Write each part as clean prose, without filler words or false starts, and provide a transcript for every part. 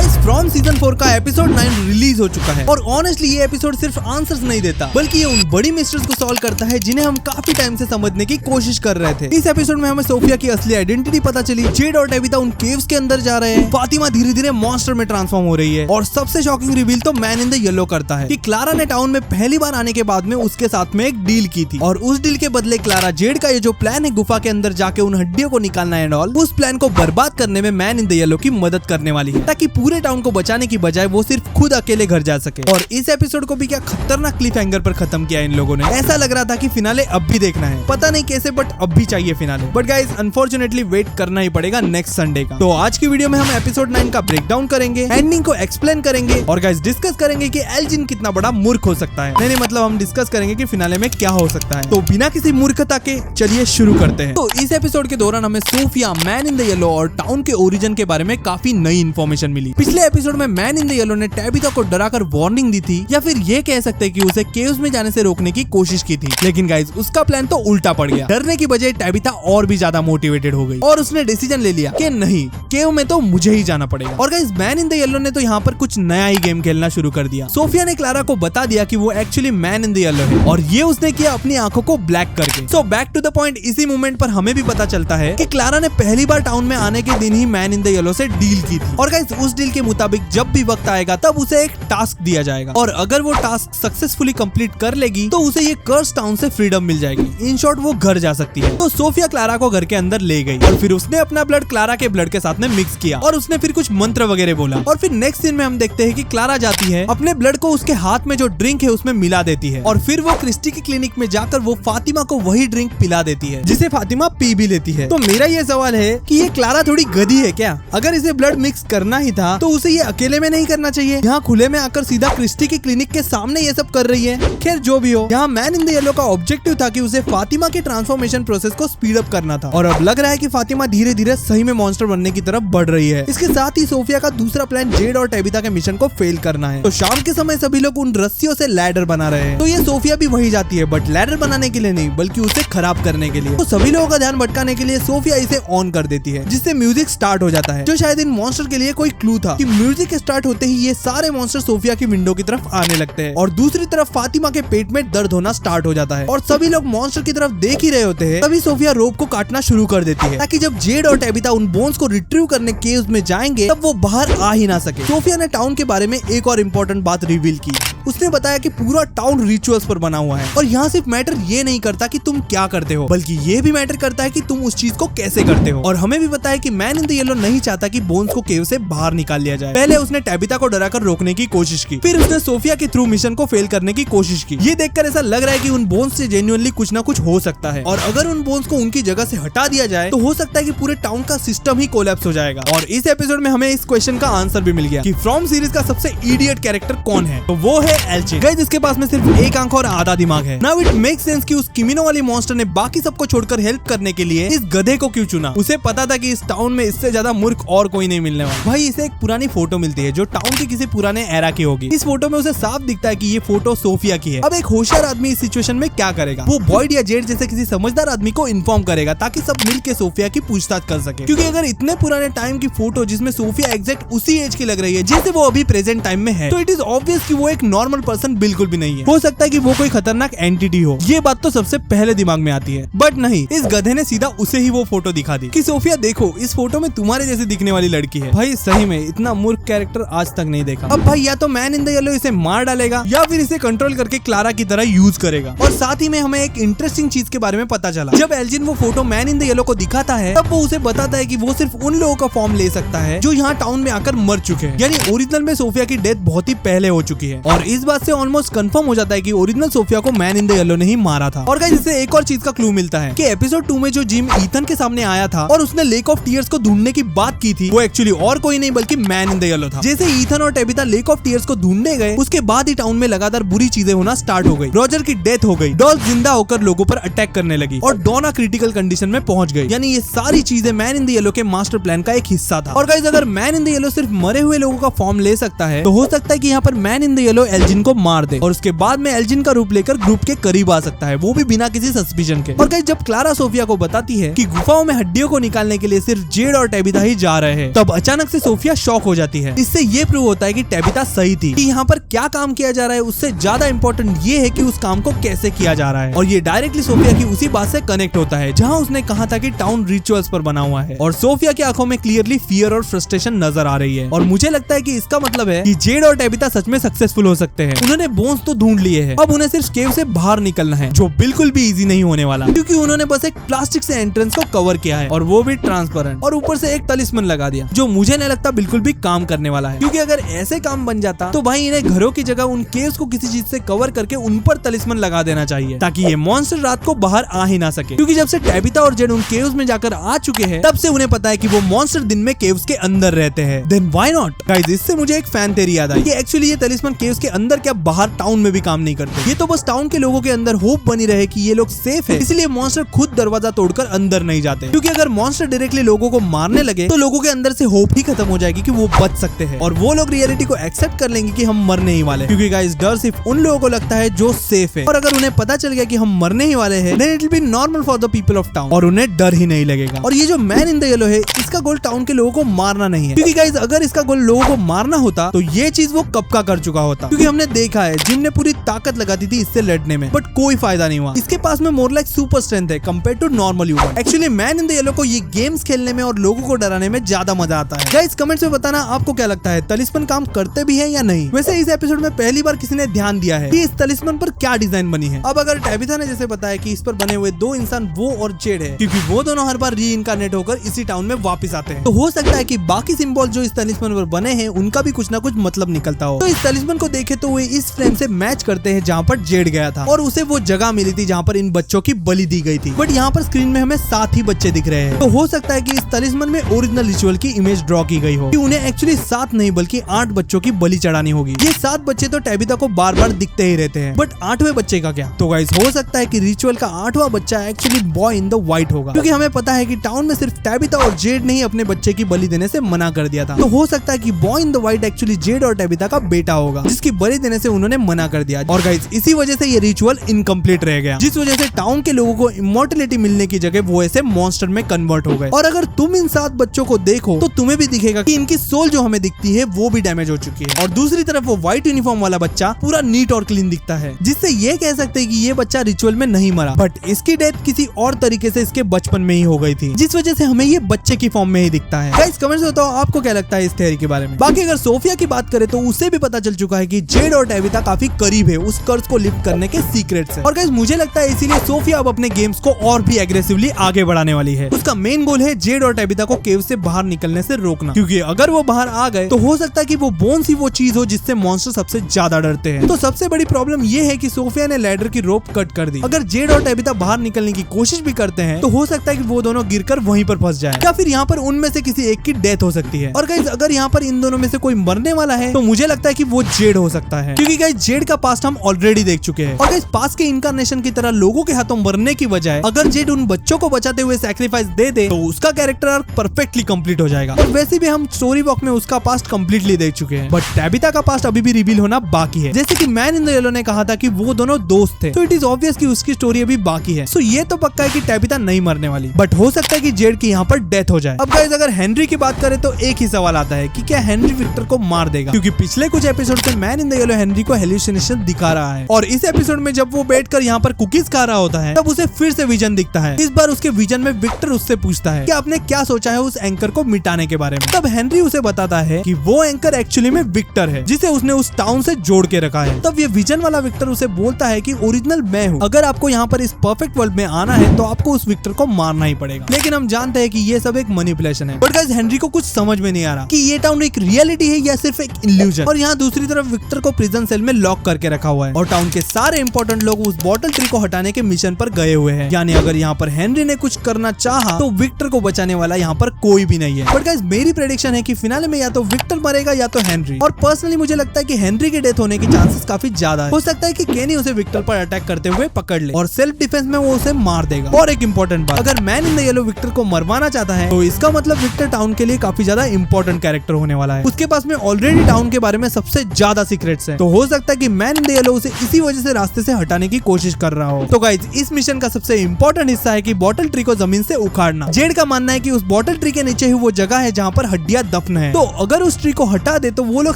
Guys from season 4 का episode 9 release हो चुका है और ऑनेस्टली ये एपिसोड सिर्फ आंसर्स नहीं देता बल्कि ये उन बड़ी मिस्ट्रीज को सॉल्व करता है जिन्हें हम काफी टाइम से समझने की कोशिश कर रहे थे। इस एपिसोड में हमें सोफिया की असली आइडेंटिटी पता चली, जेड और टेबिता उन केव्स के अंदर जा रहे हैं, फातिमा धीरे धीरे मॉन्स्टर में ट्रांसफॉर्म हो रही है और सबसे शॉकिंग रिवील तो मैन इन द येलो करता है कि क्लारा ने टाउन में पहली बार आने के बाद में उसके साथ में एक डील की थी और उस डील के बदले क्लारा जेड का ये जो प्लान है गुफा के अंदर जाके उन हड्डियों को निकालना एंड ऑल, उस प्लान को बर्बाद करने में मैन इन द येलो की मदद करने वाली है ताकि पूरे टाउन को बचाने की बजाय वो सिर्फ खुद अकेले घर जा सके। और इस एपिसोड को भी क्या खतरनाक क्लिफ हैंगर पर खत्म किया इन लोगों ने। ऐसा लग रहा था कि फिनाले अब भी देखना है, पता नहीं कैसे बट अब भी चाहिए finale. But guys unfortunately wait करना ही पड़ेगा नेक्स्ट संडे का। तो आज की वीडियो में हम एपिसोड 9 का ब्रेकडाउन करेंगे, एंडिंग को एक्सप्लेन करेंगे और गाइस डिस्कस करेंगे कि एल्जिन कितना बड़ा मूर्ख हो सकता है। नहीं मतलब हम डिस्कस करेंगे कि फिनाले में क्या हो सकता है। तो बिना किसी मूर्खता के चलिए शुरू करते हैं। तो इस एपिसोड के दौरान हमें Sophia, man in the yellow और टाउन के ओरिजिन के बारे में काफी नई इन्फॉर्मेशन मिली। पिछले एपिसोड में मैन इन द येलो ने टेबिता को डराकर वार्निंग दी थी या फिर ये कह सकते हैं कि उसे केव्स में जाने से रोकने की कोशिश की थी, लेकिन गाइस उसका प्लान तो उल्टा पड़ गया। डरने की बजाय टेबिता और भी ज्यादा मोटिवेटेड हो गई और उसने डिसीजन ले लिया कि नहीं, केव में तो मुझे ही जाना पड़ेगा। और guys man in the yellow ने तो यहाँ पर कुछ नया ही गेम खेलना शुरू कर दिया। सोफिया ने क्लारा को बता दिया कि वो actually man in the yellow है और ये उसने किया अपनी आंखों को ब्लैक करके। So back to the point, इसी मोमेंट पर हमें भी पता चलता है कि क्लारा ने पहली बार टाउन में आने के दिन ही मैन इन द येलो से डील की थी और गाइस उस डील के मुताबिक जब भी वक्त आएगा तब उसे एक टास्क दिया जाएगा और अगर वो टास्क सक्सेसफुली कंप्लीट कर लेगी तो उसे ये कर्स टाउन से फ्रीडम मिल जाएगी। इन शॉर्ट वो घर जा सकती है। तो सोफिया क्लारा को घर के अंदर ले गई और फिर उसने अपना ब्लड क्लारा के ब्लड के साथ में मिक्स किया और उसने फिर कुछ मंत्र वगैरह बोला और फिर नेक्स्ट सीन में हम देखते हैं कि क्लारा जाती है, अपने ब्लड को उसके हाथ में जो ड्रिंक है उसमें मिला देती है और फिर वो क्रिस्टी की क्लिनिक में जाकर वो फातिमा को वही ड्रिंक पिला देती है जिसे फातिमा पी भी लेती है। तो मेरा ये सवाल है कि ये क्लारा थोड़ी गधी है क्या? अगर इसे ब्लड मिक्स करना ही था तो उसे ये अकेले में नहीं करना चाहिए, यहाँ खुले में आकर सीधा क्रिस्टी की क्लिनिक के सामने ये सब कर रही है। खैर जो भी हो, यहाँ मैन इन द येलो का ऑब्जेक्टिव था कि उसे फातिमा के ट्रांसफॉर्मेशन प्रोसेस को स्पीड अप करना था और अब लग रहा है कि फातिमा धीरे धीरे सही में मॉन्स्टर बनने की तरफ बढ़ रही है। इसके साथ ही सोफिया का दूसरा प्लान जेड और टेबिता के मिशन को फेल करना है। तो शाम के समय सभी लोग उन रस्सियों से लैडर बना रहे हैं, तो ये सोफिया भी वही जाती है बट लैडर बनाने के लिए नहीं बल्कि उसे खराब करने के लिए। तो सभी लोगों का ध्यान भटकाने के लिए सोफिया इसे ऑन कर देती है जिससे म्यूजिक स्टार्ट हो जाता है, जो शायद इन मॉन्स्टर के लिए कोई क्लू था कि म्यूजिक स्टार्ट होते ही ये सारे मॉन्स्टर सोफिया की विंडो की तरफ आने लगते हैं और दूसरी तरफ फातिमा के पेट में दर्द होना स्टार्ट हो जाता है और सभी लोग मॉन्स्टर की तरफ देख ही रहे होते हैं। तभी सोफिया रोप को काटना शुरू कर देती है ताकि जब जेड और टेबिता उन बोन्स को रिट्रीव करने केव्स में जाएंगे तब वो बाहर आ ही ना सके। सोफिया ने टाउन के बारे में एक और इम्पोर्टेंट बात रिवील की। उसने बताया कि पूरा टाउन रिचुअल्स पर बना हुआ है और यहाँ सिर्फ मैटर ये नहीं करता कि तुम क्या करते हो बल्कि ये भी मैटर करता है कि तुम उस चीज को कैसे करते हो। और हमें भी बताया कि मैन इन द येलो नहीं चाहता कि बोन्स को केव से बाहर निकाल लिया जाए। पहले उसने टेबिता को डराकर रोकने की कोशिश की, फिर उसने सोफिया के थ्रू मिशन को फेल करने की कोशिश की। ये देखकर ऐसा लग रहा है कि उन बोन्स से जेन्युइनली कुछ ना कुछ हो सकता है और अगर उन बोन्स को उनकी जगह से हटा दिया जाए तो हो सकता है कि पूरे टाउन का सिस्टम ही कोलैप्स हो जाएगा। और इस एपिसोड में हमें इस क्वेश्चन का आंसर भी मिल गया कि फ्रॉम सीरीज का सबसे इडियट कैरेक्टर कौन है, तो वो है एल्जिन। गाइस इसके पास में सिर्फ एक आंख और आधा दिमाग है। नाउ इट मेक्स सेंस कि उस किमिनो वाली मॉन्स्टर ने बाकी सबको छोड़कर हेल्प करने के लिए इस गधे को क्यों चुना। उसे पता था कि इस टाउन में इससे ज्यादा मूर्ख और कोई नहीं मिलने वाला। भाई इसे एक पुरानी फोटो मिलती है जो टाउन के किसी पुराने एरा की होगी। इस फोटो में उसे साफ दिखता है कि ये फोटो सोफिया की है। अब एक होशियार आदमी इस सिचुएशन में क्या करेगा? वो बॉयड या जेड जैसे किसी समझदार आदमी को इन्फॉर्म करेगा ताकि सब मिलकर सोफिया की पूछताछ कर सके, क्योंकि अगर इतने पुराने टाइम की फोटो जिसमें सोफिया एग्जैक्ट उसी एज की लग रही है जैसे वो अभी प्रेजेंट टाइम में है, तो इट इज ऑब्वियस कि वो एक नॉर्मल पर्सन बिल्कुल भी नहीं है। हो सकता है कि वो कोई खतरनाक एंटिटी हो। ये बात तो सबसे पहले दिमाग में आती है, बट नहीं, इस गधे ने सीधा उसे ही वो फोटो दिखा दी कि सोफिया देखो, इस फोटो में तुम्हारे जैसे दिखने वाली लड़की है। भाई सही में इतना मूर्ख कैरेक्टर आज तक नहीं देखा। अब भाई या तो मैन इन द येलो इसे मार डालेगा या फिर इसे कंट्रोल करके क्लारा की तरह यूज करेगा। और साथ ही में हमें एक इंटरेस्टिंग चीज के बारे में पता चला, जब एल्जिन वो photo man in the yellow को दिखाता है तब वो उसे बताता है कि वो सिर्फ उन लोगों का फॉर्म ले सकता है जो यहाँ टाउन में आकर मर चुके हैं, यानी ओरिजिनल में सोफिया की डेथ बहुत ही पहले हो चुकी है। और इस बात से ऑलमोस्ट कंफर्म हो जाता है कि ओरिजिनल सोफिया को मैन इन द येलो ने ही मारा था। और गाइस इससे एक और चीज का क्लू मिलता है कि एपिसोड 2 में जो जिम ईथन के सामने आया था और उसने लेक ऑफ टीयर्स को ढूंढने की बात की थी, वो एक्चुअली और कोई नहीं बल्कि मैन इन द येलो था। जैसे ईथन और टेबिता लेक ऑफ टीयर्स को ढूंढने गए उसके बाद ही टाउन में लगातार बुरी चीजें होना स्टार्ट हो गई। रॉजर की डेथ हो गई, डॉल जिंदा होकर लोगों पर अटैक करने लगी और डोना क्रिटिकल कंडीशन में पहुंच गई। यानी ये सारी चीजें मैन इन द येलो के मास्टर प्लान का एक हिस्सा था। और गाइस अगर मैन इन द येलो सिर्फ मरे हुए लोगों का फॉर्म ले सकता है तो हो सकता है कि यहाँ पर man in the yellow Elgin को मार दे और उसके बाद में एल्जिन का रूप लेकर ग्रुप के करीब आ सकता है, वो भी बिना किसी सस्पिशन के। और गाइस जब क्लारा सोफिया को बताती है कि गुफाओं में हड्डियों को निकालने के लिए सिर्फ जेड और टेबिता ही जा रहे हैं, तब अचानक से सोफिया शॉक हो जाती है। इससे ये प्रूव होता है कि टेबिता सही थी, कि यहाँ पर क्या काम किया जा रहा है उससे ज्यादा इम्पोर्टेंट ये है कि उस काम को कैसे किया जा रहा है। और ये डायरेक्टली सोफिया की उसी बात से कनेक्ट होता है जहाँ उसने कहा था कि टाउन रिचुअल्स पर बना हुआ है, और सोफिया की आंखों में क्लियरली फियर और फ्रस्ट्रेशन नजर आ रही है। और मुझे लगता है कि इसका मतलब है कि जेड और टेबिता सच में सक्सेसफुल हो सकते हैं। उन्होंने बोन्स तो ढूंढ लिए हैं, अब उन्हें सिर्फ केव से बाहर निकलना है, जो बिल्कुल भी इजी नहीं होने वाला, क्योंकि उन्होंने बस एक प्लास्टिक से एंट्रेंस को कवर किया है, और वो भी ट्रांसपेरेंट, और ऊपर से एक तलिस्मन लगा दिया, जो मुझे नहीं लगता बिल्कुल भी काम करने वाला है। क्योंकि अगर ऐसे काम बन जाता तो भाई इन्हें घरों की जगह उन केव्स को किसी चीज से कवर करके उन पर तलिस्मन लगा देना चाहिए, ताकि ये मॉन्स्टर रात को बाहर आ ही ना सके। क्योंकि जब से टेबिता और जेड उन केव्स में जाकर आ चुके हैं, तब से उन्हें पता है कि वो मॉन्स्टर दिन में केव्स के अंदर रहते हैं। देन व्हाई नॉट गाइस, इससे मुझे एक फैन थ्योरी याद आई कि एक्चुअली ये तलिस्मन केव्स के अंदर क्या बाहर टाउन में भी काम नहीं करते। ये तो बस टाउन के लोगों के अंदर होप बनी रहे कि ये लोग सेफ है, इसलिए मॉन्स्टर खुद दरवाजा तोड़कर अंदर नहीं जाते। क्योंकि अगर मॉन्स्टर डायरेक्टली लोगों को मारने लगे तो लोगों के अंदर से होप ही खत्म हो जाएगी कि वो बच सकते हैं, और वो लोग रियलिटी को एक्सेप्ट कर लेंगे कि हम मरने ही वाले। क्योंकि गाइस डर सिर्फ उन लोगों को लगता है जो सेफ है, और अगर उन्हें पता चल गया कि हम मरने ही वाले हैं, then it will be normal for the people of town, और उन्हें डर ही नहीं लगेगा। और ये जो मैन इन द येलो है, इसका गोल टाउन के लोगों को मारना नहीं है, क्योंकि गाइस अगर इसका गोल लोगों को मारना होता तो ये चीज वो कब का कर चुका होता। क्योंकि हमने देखा है जिम ने पूरी ताकत लगाती थी इससे लड़ने में, बट कोई फायदा नहीं हुआ। इसके पास में मोर लाइक सुपर स्ट्रेंथ है compare to normal human. Actually man in the yellow को ये गेम्स खेलने में और लोगों को डराने में ज्यादा मजा आता है। गाइस कमेंट्स में बताना आपको क्या लगता है, तलिस्मन काम करते भी है या नहीं। वैसे इस एपिसोड में पहली बार किसी ने ध्यान दिया है कि इस तलिस्मन पर क्या डिजाइन बनी है। अब अगर टेबिथा ने जैसे बताया कि इस पर बने हुए दो इंसान वो और जेड है, क्योंकि वो दोनों हर बार रीइंकार्नेट होकर इसी टाउन में वापस आते हैं, तो हो सकता है कि बाकी सिंबल जो इस तलिस्मन पर बने हैं उनका भी कुछ ना कुछ मतलब निकलता हो। तो इस तलिस्मन को देखे तो वे इस फ्रेम से मैच करते हैं जहाँ पर जेड गया था, और उसे वो जगह मिली थी जहाँ पर इन बच्चों की बलि दी गई थी। बट यहाँ पर स्क्रीन में हमें 7 ही बच्चे दिख रहे हैं, तो हो सकता है कि इस तलिस्मन में ओरिजिनल रिचुअल की इमेज ड्रॉ की गई हो, कि उन्हें एक्चुअली 7 नहीं बल्कि 8 बच्चों की बलि चढ़ानी होगी। ये 7 बच्चे तो टेबिथा को बार बार दिखते ही रहते हैं, बट 8वें बच्चे का क्या। तो गाइस हो सकता है कि रिचुअल का 8वां बच्चा actually boy in the white होगा, क्योंकि हमें पता है कि टाउन में सिर्फ टेबिथा और जेड ने ही अपने बच्चे की बलि देने से मना कर दिया था। तो हो सकता है कि boy in the white actually Z और टेबिथा का बेटा होगा, जिसकी बलि देने से उन्होंने मना कर दिया। और गाइस इसी वजह से ये रिचुअल इनकम्प्लीट रह गया, जिस वजह से टाउन के लोगों को इमॉर्टलिटी मिलने की जगह वो ऐसे मॉन्स्टर में कन्वर्ट हो गए। और अगर तुम इन 7 बच्चों को देखो तो तुम्हें भी दिखेगा कि इनकी सोल जो हमें दिखती है वो भी डैमेज हो चुकी है, और दूसरी तरफ वो व्हाइट यूनिफॉर्म वाला बच्चा पूरा नीट और क्लीन दिखता है, जिससे ये कह सकते हैं कि ये बच्चा रिचुअल में नहीं मरा, बट इसकी डेथ किसी और तरीके से इसके बचपन में ही हो गई थी, जिस वजह से हमें ये बच्चे की फॉर्म में ही दिखता है। गाइस कमेंट्स में बताओ आपको क्या लगता है इस थ्योरी के बारे में। बाकी अगर सोफिया की बात करें तो उसे भी पता चल चुका है कि जेड और टेबिथा काफी करीब है उस कर्ज को लिफ्ट करने के सीक्रेट से, और गाइस मुझे लगता है इसीलिए सोफिया अब अपने गेम्स को और भी एग्रेसिवली आगे बढ़ाने वाली है। उसका मेन गोल है जेड और टेबिथा को केव से बाहर निकलने से रोकना, क्योंकि अगर वो बाहर आ गए तो हो सकता है कि वो बोन्स ही वो चीज हो जिससे मॉन्स्टर सबसे ज्यादा डरते हैं। तो सबसे बड़ी प्रॉब्लम ये है कि सोफिया ने लैडर की रोप कट कर दी। अगर जेड और टेबिथा बाहर निकलने की कोशिश भी करते हैं तो हो सकता है कि वो दोनों गिरकर वहीं पर फंस जाए, या फिर यहाँ पर उनमें से किसी एक की डेथ हो सकती है। और गाइस अगर यहाँ पर इन दोनों में से कोई मरने वाला है तो मुझे लगता है कि वो जेड हो सकता है, क्योंकि गाइस जेड का पास्ट हम ऑलरेडी देख चुके हैं। और गाइस पास्ट के इनकारनेशन की तरह लोगों के हाथों मरने की बजाय अगर जेड उन बच्चों को बचाते हुए सैक्रिफाइस दे दे तो उसका कैरेक्टर आर्क परफेक्टली कंप्लीट हो जाएगा। और वैसे भी हम स्टोरी वॉक में उसका पास्ट कंप्लीटली देख चुके हैं, बट टेबिथा का पास्ट अभी भी रिवील होना बाकी है। जैसे कि मैन इन द येलो ने कहा था कि वो दोनों दोस्त थे, तो इट इज ऑब्वियस कि उसकी स्टोरी अभी बाकी है। सो ये तो पक्का है कि टेबिथा नहीं मरने वाली, बट हो सकता है कि जेड की यहाँ पर डेथ हो जाए। अब गाइस अगर हेनरी की बात करें तो एक ही सवाल आता है कि क्या हेनरी विक्टर को मार देगा, क्योंकि पिछले कुछ एपिसोड से man in the yellow Henry को हेल्यूसिनेशन दिखा रहा है, और इस एपिसोड में जब वो बैठकर यहाँ पर कुकीज खा रहा होता है तब उसे फिर से विजन दिखता है। इस बार उसके विजन में विक्टर उससे पूछता है कि आपने क्या सोचा है उस एंकर को मिटाने के बारे में। तब हेनरी उसे बताता है कि वो एंकर एक्चुअली में विक्टर है, जिसे उसने उस टाउन से जोड़ के रखा है। तब ये विजन वाला विक्टर उसे बोलता है कि ओरिजिनल मैं हूँ, अगर आपको यहाँ पर इस परफेक्ट वर्ल्ड में आना है तो आपको उस विक्टर को मारना ही पड़ेगा। लेकिन हम जानते हैं कि ये सब एक मैनिपुलेशन है। बट गाइस हेनरी को कुछ समझ में नहीं आ रहा कि ये टाउन एक रियलिटी है या सिर्फ एक इल्यूजन। और यहाँ दूसरी तरफ विक्टर को प्रिजन सेल में लॉक करके रखा हुआ है, और टाउन के सारे इंपॉर्टेंट लोग उस बॉटल ट्री को हटाने के मिशन पर गए हुए हैं। यानी अगर यहाँ पर हेनरी ने कुछ करना चाहा तो विक्टर को बचाने वाला यहाँ पर कोई भी नहीं है। बट गाइस मेरी प्रेडिक्शन है कि फिनाले में या तो विक्टर मरेगा या तो हेनरी, और पर्सनली मुझे लगता है कि हेनरी के डेथ होने के चांसेस काफी ज्यादा है। हो सकता है कि केनी उसे विक्टर पर अटैक करते हुए पकड़ ले और सेल्फ डिफेंस में वो उसे मार देगा। और एक इंपॉर्टेंट बात, अगर man in the yellow Victor को मरवाना चाहता है तो इसका मतलब विक्टर टाउन के लिए काफी ज्यादा इंपॉर्टेंट कैरेक्टर होने वाला है। उसके पास में ऑलरेडी टाउन के बारे में सबसे ज्यादा सीक्रेट्स हैं, तो हो सकता है कि मैन इन द येलो उसे इसी वजह से रास्ते से हटाने की कोशिश कर रहा हो। तो गाइस इस मिशन का सबसे इंपॉर्टेंट हिस्सा है कि बॉटल ट्री को जमीन से उखाड़ना। जेड का मानना है कि उस बॉटल ट्री के नीचे ही वो जगह है जहाँ पर हड्डियां दफन है, तो अगर उस ट्री को हटा दे तो वो लोग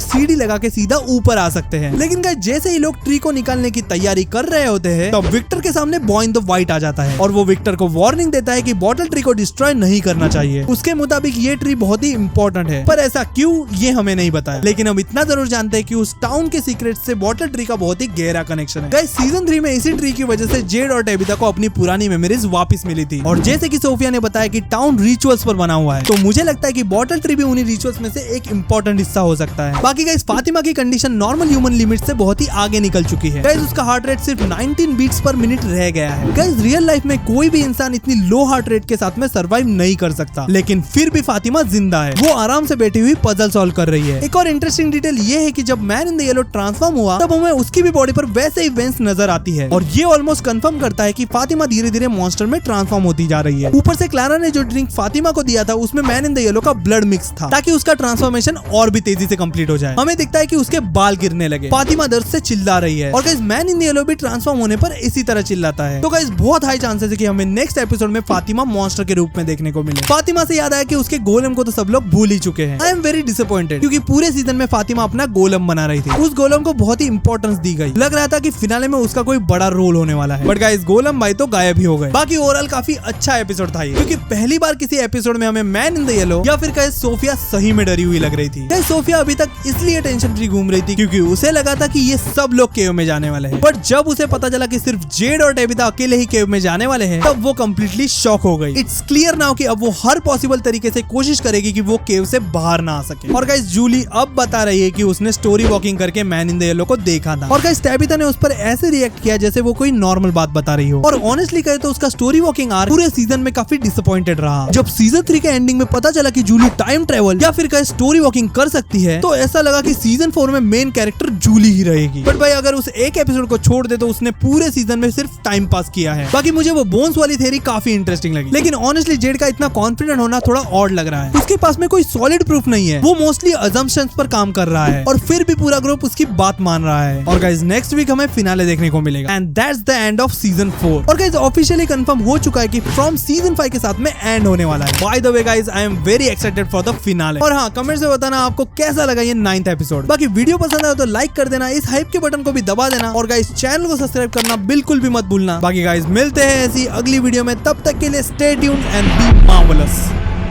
सीढ़ी लगा के सीधा ऊपर आ सकते हैं। लेकिन गाइस जैसे ही लोग ट्री को निकालने की तैयारी कर रहे होते हैं तो विक्टर के सामने बॉय इन द व्हाइट आ जाता है और वो विक्टर को वार्निंग देता है कि बॉटल ट्री को डिस्ट्रॉय नहीं करना चाहिए। उसके मुताबिक ये ट्री बहुत ही इंपॉर्टेंट है, पर ऐसा क्यों ये हमें नहीं बताया। लेकिन हम इतना जरूर जानते हैं कि उस टाउन के सीक्रेट से बॉटल ट्री का बहुत ही गहरा कनेक्शन है। गाइस सीजन 3 में इसी ट्री की वजह से जेड और टेबिथा को अपनी पुरानी मेमोरीज वापस मिली थी, और जैसे कि सोफिया ने बताया कि टाउन रिचुअल्स पर बना हुआ है, तो मुझे लगता है कि बॉटल ट्री भी उन्हीं रिचुअल्स में से एक इंपॉर्टेंट हिस्सा हो सकता है। बाकी गाइस फातिमा की कंडीशन नॉर्मल ह्यूमन लिमिट से बहुत ही आगे निकल चुकी है। गाइस उसका हार्ट रेट सिर्फ 19 बीट्स पर मिनट रह गया है। गाइस रियल लाइफ में कोई भी इंसान इतनी लो हार्ट रेट के साथ में सरवाइव नहीं कर सकता, लेकिन फिर भी फातिमा जिंदा है। वो आराम से बैठी हुई पजल सॉल्व कर रही है। एक और इंटरेस्टिंग डिटेल ये है कि जब man in the yellow transform हुआ तब हमें उसकी भी बॉडी पर वैसे ही वेंस नजर आती है, और ये ऑलमोस्ट कंफर्म करता है कि फातिमा धीरे धीरे मॉन्स्टर में ट्रांसफॉर्म होती जा रही है। ऊपर से क्लारा ने जो ड्रिंक फातिमा को दिया था उसमें मैन इन द येलो का ब्लड मिक्स था, ताकि उसका ट्रांसफॉर्मेशन और भी तेजी से कंप्लीट हो जाए। हमें दिखता है कि उसके बाल गिरने लगे। फातिमा दर्द से चिल्ला रही है, और guys man in the yellow भी ट्रांसफॉर्म होने पर इसी तरह चिल्लाता है। तो गाइस बहुत हाई चांसेस है कि हमें नेक्स्ट एपिसोड में फातिमा मॉन्स्टर के रूप में देखने को मिले। फातिमा से याद आया कि उसके गोलम को तो सब लोग भूल ही चुके हैं। आई एम वेरी डिसअपॉइंटेड, क्योंकि पूरे सीजन में फातिमा अपना गोलम बना रही थी। उस गोलम को बहुत ही इंपॉर्टेंस दी गई, लग रहा था कि फिनाले में उसका कोई बड़ा रोल होने वाला है, बट गाइस गोलम भाई तो गायब ही हो गए। बाकी ओवरऑल काफी अच्छा एपिसोड था ये, क्योंकि पहली बार किसी एपिसोड में हमें मैन इन द येलो या फिर कहे सोफिया सही में डरी हुई लग रही थी। सोफिया अभी तक इसलिए टेंशन फ्री घूम रही थी क्योंकि उसे लगा था कि ये सब लोग केव में जाने वाले हैं, बट जब उसे पता चला कि सिर्फ जेड और टेबिथा अकेले ही केव में जाने वाले हैं, तब वो कंप्लीटली शॉक हो गई। इट्स क्लियर नाउ कि अब वो हर पॉसिबल तरीके से कोशिश करेगी कि वो केव से बाहर ना आ सके। और गाइस जूली अब बता रही है कि उसने स्टोरी वॉकिंग करके मैन इन द येलो को देखा था, और गाइस टेबिथा ने उस पर ऐसे रिएक्ट किया जैसे वो कोई नॉर्मल बात बता रही हो। और ऑनेस्टली कहे तो उसका स्टोरी वॉकिंग आर्क पूरे सीजन में काफी डिसअपॉइंटेड रहा। जब सीजन 3 के एंडिंग में पता चला कि जूली टाइम ट्रेवल या फिर कहे स्टोरी वॉकिंग कर सकती है, तो ऐसा लगा कि सीजन 4 में मेन कैरेक्टर जूली ही रहेगी। बट भाई अगर उस एक एपिसोड को छोड़ दे तो उसने पूरे सीजन में सिर्फ टाइम पास किया है। बाकी मुझे वो बोन्स वाली थ्योरी काफी इंटरेस्टिंग लगी, लेकिन ऑनेस्टली जेड का इतना कॉन्फिडेंट होना थोड़ा ऑड लग रहा है। उसके पास में कोई सॉलिड प्रूफ नहीं है, वो मोस्टली अजम्पशंस पर काम कर रहा है, और फिर भी पूरा ग्रुप उसकी बात मान रहा है। और गाइस नेक्स्ट वीक हमें फिनाले देखने को मिलेगा, and that's the end off season 4। और गाइस ऑफिशियली कंफर्म हो चुका है कि फ्रॉम सीजन 5 के साथ में एंड होने वाला है। By the way guys I am very excited for the finale. और हाँ, कमेंट से बताना आपको कैसा लगा ये 9th एपिसोड। बाकी वीडियो पसंद आया तो लाइक कर देना, इस हाइप के बटन को भी दबा देना, और गाइस चैनल को सब्सक्राइब करना बिल्कुल भी मत भूलना। बाकी गाइस मिलते हैं ऐसी अगली वीडियो में, तब तक के लिए stay tuned and be marvellous.